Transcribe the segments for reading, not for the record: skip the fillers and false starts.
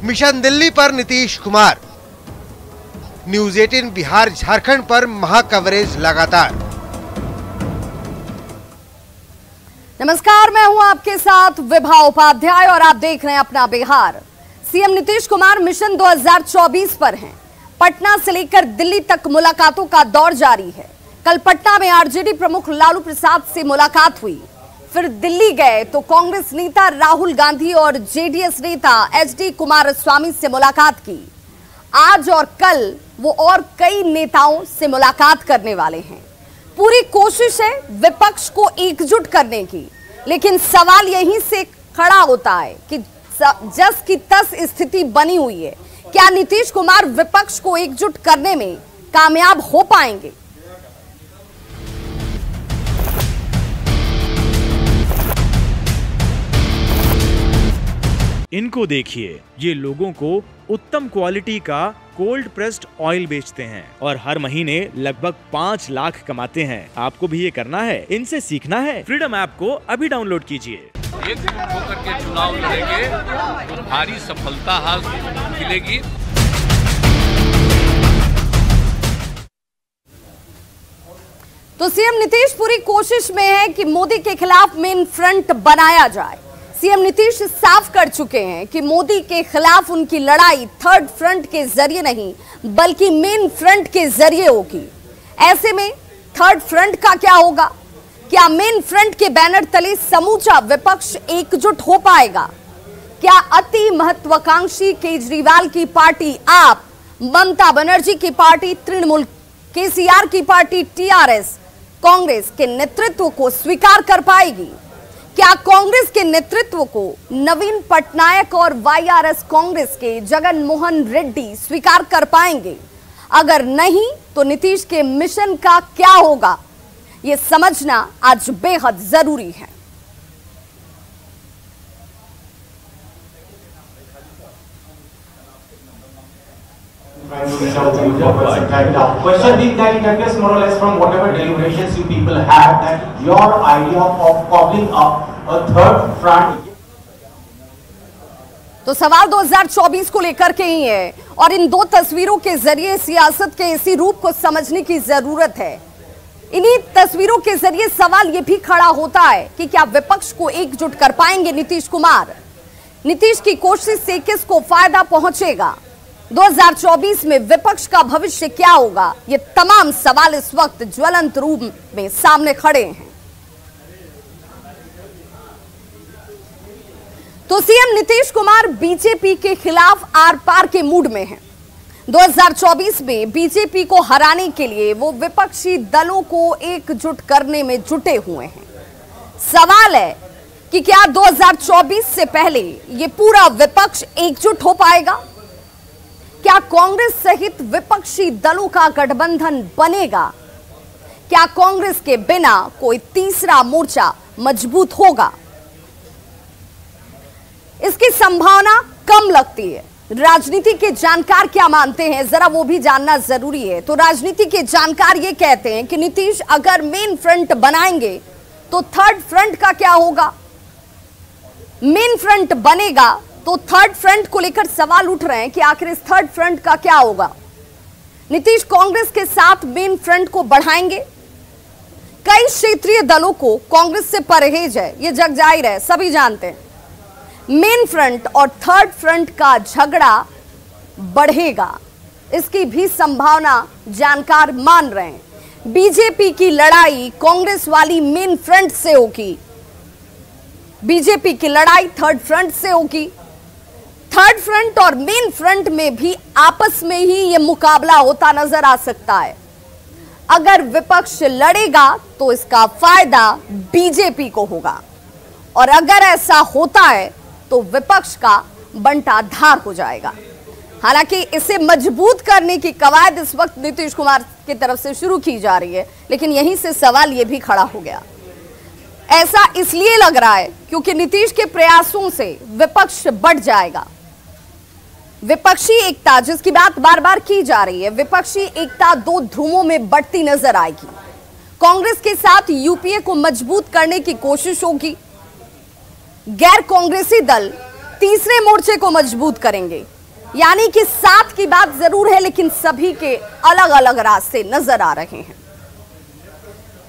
Mission Delhi पर Nitish Kumar. News 18 Bihar Jharkhand पर महा कवरेज लगातार। नमस्कार, मैं हूं आपके साथ विभा उपाध्याय और आप देख रहे हैं अपना बिहार। सीएम नीतीश कुमार मिशन 2024 पर हैं। पटना से लेकर दिल्ली तक मुलाकातों का दौर जारी है। कल पटना में आरजेडी प्रमुख लालू प्रसाद से मुलाकात हुई, फिर दिल्ली गए तो कांग्रेस नेता राहुल गांधी और जेडीएस नेता एचडी कुमारस्वामी से मुलाकात की। आज और कल वो और कई नेताओं से मुलाकात करने वाले हैं। पूरी कोशिश है विपक्ष को एकजुट करने की, लेकिन सवाल यहीं से खड़ा होता है कि जस की तस स्थिति बनी हुई है। क्या नीतीश कुमार विपक्ष को एकजुट करने में कामयाब हो पाएंगे? इनको देखिए, ये लोगों को उत्तम क्वालिटी का कोल्ड प्रेस्ड ऑयल बेचते हैं और हर महीने लगभग 5 लाख कमाते हैं। आपको भी ये करना है, इनसे सीखना है। फ्रीडम ऐप को अभी डाउनलोड कीजिए। एकजुट होकर के चुनाव लड़ेंगे तो भारी सफलता हासिल मिलेगी। तो सीएम नीतीश पूरी कोशिश में है कि मोदी के खिलाफ मेन फ्रंट बनाया जाए। सीएम नीतीश साफ कर चुके हैं कि मोदी के खिलाफ उनकी लड़ाई थर्ड फ्रंट के जरिए नहीं बल्कि मेन फ्रंट के जरिए होगी। ऐसे में थर्ड फ्रंट का क्या होगा? क्या मेन फ्रंट के बैनर तले समूचा विपक्ष एकजुट हो पाएगा? क्या अति महत्वाकांक्षी केजरीवाल की पार्टी आप, ममता बनर्जी की पार्टी तृणमूल, केसीआर की पार्टी टीआरएस कांग्रेस के नेतृत्व को स्वीकार कर पाएगी? क्या कांग्रेस के नेतृत्व को नवीन पटनायक और वाईआरएस कांग्रेस के जगन मोहन रेड्डी स्वीकार कर पाएंगे? अगर नहीं तो नीतीश के मिशन का क्या होगा? यह समझना आज बेहद जरूरी है। Question is that it appears more or less from whatever deliberations you people have that your idea of cobbling up a third front. तो सवाल 2024 को लेकर के ही है और इन दो तस्वीरों के जरिए सियासत के इसी रूप को समझने की जरूरत है। इन्हीं तस्वीरों के जरिए सवाल यह भी खड़ा होता है कि क्या विपक्ष को एकजुट कर पाएंगे नीतीश कुमार? नीतीश की कोशिश से किसको फायदा पहुंचेगा? 2024 में विपक्ष का भविष्य क्या होगा? ये तमाम सवाल इस वक्त ज्वलंत रूप में सामने खड़े हैं। तो सीएम नीतीश कुमार बीजेपी के खिलाफ आर पार के मूड में हैं। 2024 में बीजेपी को हराने के लिए वो विपक्षी दलों को एकजुट करने में जुटे हुए हैं। सवाल है कि क्या 2024 से पहले ये पूरा विपक्ष एकजुट हो पाएगा? क्या कांग्रेस सहित विपक्षी दलों का गठबंधन बनेगा? क्या कांग्रेस के बिना कोई तीसरा मोर्चा मजबूत होगा? इसकी संभावना कम लगती है। राजनीति के जानकार क्या मानते हैं, जरा वो भी जानना जरूरी है। तो राजनीति के जानकार ये कहते हैं कि नीतीश अगर मेन फ्रंट बनाएंगे तो थर्ड फ्रंट का क्या होगा? मेन फ्रंट बनेगा तो थर्ड फ्रंट को लेकर सवाल उठ रहे हैं कि आखिर इस थर्ड फ्रंट का क्या होगा? नीतीश कांग्रेस के साथ मेन फ्रंट को बढ़ाएंगे? कई क्षेत्रीय दलों को कांग्रेस से परहेज है, यह जग जाहिर है, सभी जानते हैं। मेन फ्रंट और थर्ड फ्रंट का झगड़ा बढ़ेगा, इसकी भी संभावना जानकार मान रहे हैं। बीजेपी की लड़ाई कांग्रेस वाली मेन फ्रंट से होगी, बीजेपी की लड़ाई थर्ड फ्रंट से होगी। थर्ड फ्रंट और मेन फ्रंट में भी आपस में ही यह मुकाबला होता नजर आ सकता है। अगर विपक्ष लड़ेगा तो इसका फायदा बीजेपी को होगा और अगर ऐसा होता है तो विपक्ष का बंटाधार हो जाएगा। हालांकि इसे मजबूत करने की कवायद इस वक्त नीतीश कुमार की तरफ से शुरू की जा रही है, लेकिन यहीं से सवाल यह भी खड़ा हो गया। ऐसा इसलिए लग रहा है क्योंकि नीतीश के प्रयासों से विपक्ष बढ़ जाएगा। विपक्षी एकता जिसकी बात बार बार की जा रही है, विपक्षी एकता दो ध्रुवों में बढ़ती नजर आएगी। कांग्रेस के साथ यूपीए को मजबूत करने की कोशिश होगी। गैर कांग्रेसी दल तीसरे मोर्चे को मजबूत करेंगे। यानी कि साथ की बात जरूर है, लेकिन सभी के अलग अलग रास्ते नजर आ रहे हैं।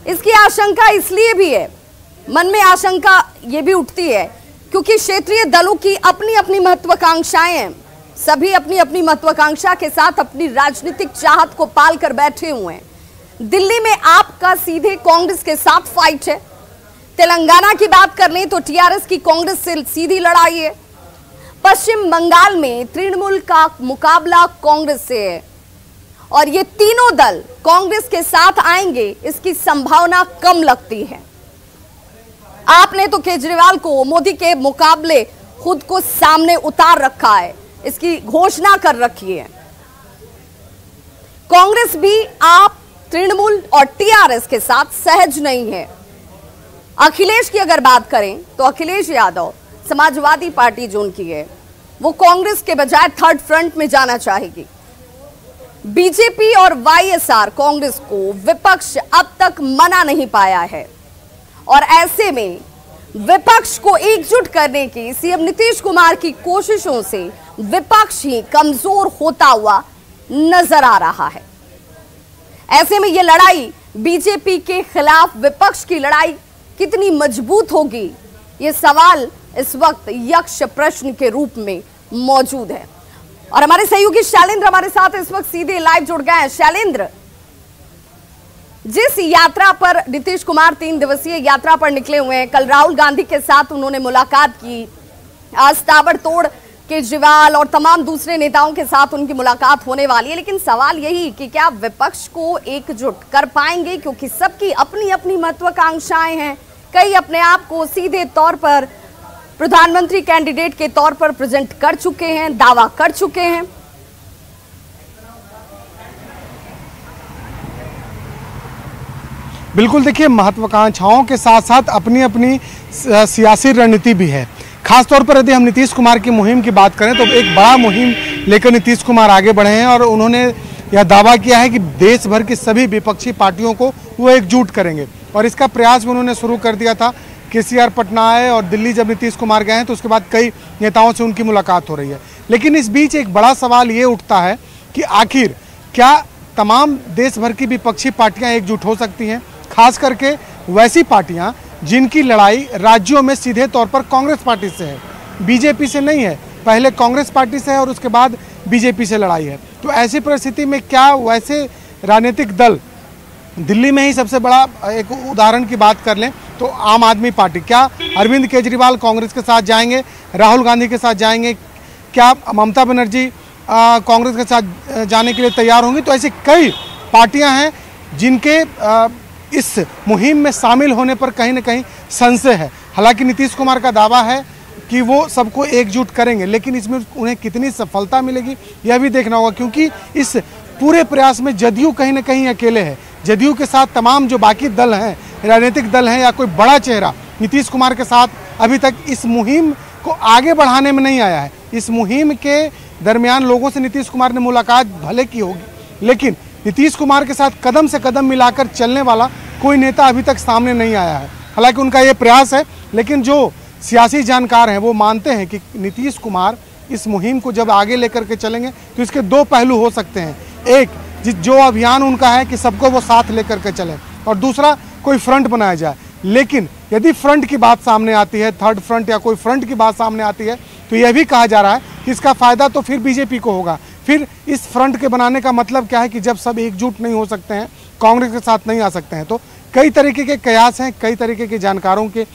इसकी आशंका इसलिए भी है, मन में आशंका यह भी उठती है क्योंकि क्षेत्रीय दलों की अपनी अपनी महत्वाकांक्षाएं हैं। सभी अपनी अपनी महत्वाकांक्षा के साथ अपनी राजनीतिक चाहत को पाल कर बैठे हुए हैं। दिल्ली में आपका सीधे कांग्रेस के साथ फाइट है। तेलंगाना की बात कर लें तो टीआरएस की कांग्रेस से सीधी लड़ाई है। पश्चिम बंगाल में तृणमूल का मुकाबला कांग्रेस से है और ये तीनों दल कांग्रेस के साथ आएंगे, इसकी संभावना कम लगती है। आपने तो केजरीवाल को मोदी के मुकाबले खुद को सामने उतार रखा है, इसकी घोषणा कर रखी है। कांग्रेस भी आप, तृणमूल और टीआरएस के साथ सहज नहीं है। अखिलेश की अगर बात करें तो अखिलेश यादव, समाजवादी पार्टी जो उनकी है, वो कांग्रेस के बजाय थर्ड फ्रंट में जाना चाहेगी। बीजेपी और वाईएसआर कांग्रेस को विपक्ष अब तक मना नहीं पाया है और ऐसे में विपक्ष को एकजुट करने की सीएम नीतीश कुमार की कोशिशों से विपक्ष ही कमजोर होता हुआ नजर आ रहा है। ऐसे में यह लड़ाई, बीजेपी के खिलाफ विपक्ष की लड़ाई कितनी मजबूत होगी, यह सवाल इस वक्त यक्ष प्रश्न के रूप में मौजूद है। और हमारे सहयोगी शैलेंद्र हमारे साथ इस वक्त सीधे लाइव जुड़ गए हैं। शैलेंद्र, जिस यात्रा पर नीतीश कुमार 3 दिवसीय यात्रा पर निकले हुए हैं, कल राहुल गांधी के साथ उन्होंने मुलाकात की, आज ताबड़तोड़ केजरीवाल और तमाम दूसरे नेताओं के साथ उनकी मुलाकात होने वाली है, लेकिन सवाल यही कि क्या विपक्ष को एकजुट कर पाएंगे, क्योंकि सबकी अपनी अपनी महत्वाकांक्षाएं हैं। कई अपने आप को सीधे तौर पर प्रधानमंत्री कैंडिडेट के तौर पर प्रेजेंट कर चुके हैं, दावा कर चुके हैं। बिल्कुल, देखिए, महत्वाकांक्षाओं के साथ साथ अपनी अपनी सियासी रणनीति भी है। खासतौर पर यदि हम नीतीश कुमार की मुहिम की बात करें तो एक बड़ा मुहिम लेकर नीतीश कुमार आगे बढ़े हैं और उन्होंने यह दावा किया है कि देश भर की सभी विपक्षी पार्टियों को वो एकजुट करेंगे और इसका प्रयास भी उन्होंने शुरू कर दिया था। केसीआर पटना आए और दिल्ली जब नीतीश कुमार गए हैं तो उसके बाद कई नेताओं से उनकी मुलाकात हो रही है। लेकिन इस बीच एक बड़ा सवाल ये उठता है कि आखिर क्या तमाम देश भर की विपक्षी पार्टियां एकजुट हो सकती हैं, खास करके वैसी पार्टियां जिनकी लड़ाई राज्यों में सीधे तौर पर कांग्रेस पार्टी से है, बीजेपी से नहीं है। पहले कांग्रेस पार्टी से है और उसके बाद बीजेपी से लड़ाई है। तो ऐसी परिस्थिति में क्या वैसे राजनीतिक दल, दिल्ली में ही सबसे बड़ा एक उदाहरण की बात कर लें तो आम आदमी पार्टी, क्या अरविंद केजरीवाल कांग्रेस के साथ जाएंगे, राहुल गांधी के साथ जाएंगे, क्या ममता बनर्जी कांग्रेस के साथ जाने के लिए तैयार होंगी? तो ऐसी कई पार्टियां हैं जिनके इस मुहिम में शामिल होने पर कहीं ना कहीं संशय है। हालांकि नीतीश कुमार का दावा है कि वो सबको एकजुट करेंगे, लेकिन इसमें उन्हें कितनी सफलता मिलेगी यह भी देखना होगा, क्योंकि इस पूरे प्रयास में जदयू कहीं ना कहीं अकेले है। जदयू के साथ तमाम जो बाकी दल हैं, राजनीतिक दल हैं या कोई बड़ा चेहरा नीतीश कुमार के साथ अभी तक इस मुहिम को आगे बढ़ाने में नहीं आया है। इस मुहिम के दरमियान लोगों से नीतीश कुमार ने मुलाकात भले की होगी, लेकिन नीतीश कुमार के साथ कदम से कदम मिलाकर चलने वाला कोई नेता अभी तक सामने नहीं आया है। हालांकि उनका ये प्रयास है, लेकिन जो सियासी जानकार हैं वो मानते हैं कि नीतीश कुमार इस मुहिम को जब आगे लेकर के चलेंगे तो इसके दो पहलू हो सकते हैं। एक, जो अभियान उनका है कि सबको वो साथ लेकर के चलें, और दूसरा कोई फ्रंट बनाया जाए। लेकिन यदि फ्रंट की बात सामने आती है, थर्ड फ्रंट या कोई फ्रंट की बात सामने आती है, तो यह भी कहा जा रहा है कि इसका फायदा तो फिर बीजेपी को होगा। फिर इस फ्रंट के बनाने का मतलब क्या है कि जब सब एकजुट नहीं हो सकते हैं, कांग्रेस के साथ नहीं आ सकते हैं, तो कई तरीके के कयास हैं, कई तरीके के जानकारों के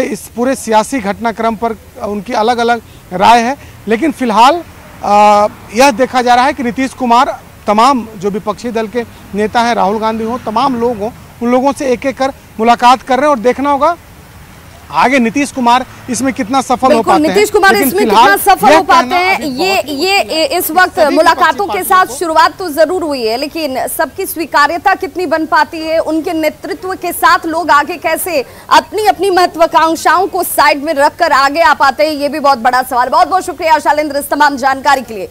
इस पूरे सियासी घटनाक्रम पर उनकी अलग अलग राय है। लेकिन फिलहाल यह देखा जा रहा है कि नीतीश कुमार तमाम जो विपक्षी दल के नेता हैं, राहुल गांधी हो, तमाम लोग हों, उन लोगों से एक एक कर मुलाकात कर रहे हैं और देखना होगा आगे नीतीश कुमार इसमें कितना सफल हो पाते हैं। नीतीश कुमार इसमें कितना सफल हो पाते हैं, ये इस वक्त मुलाकातों के साथ शुरुआत तो जरूर हुई है, लेकिन सबकी स्वीकार्यता कितनी बन पाती है, उनके नेतृत्व के साथ लोग आगे कैसे अपनी अपनी महत्वाकांक्षाओं को साइड में रखकर आगे आ पाते हैं, ये भी बहुत बड़ा सवाल। बहुत बहुत शुक्रिया शैलेंद्र इस तमाम जानकारी के लिए।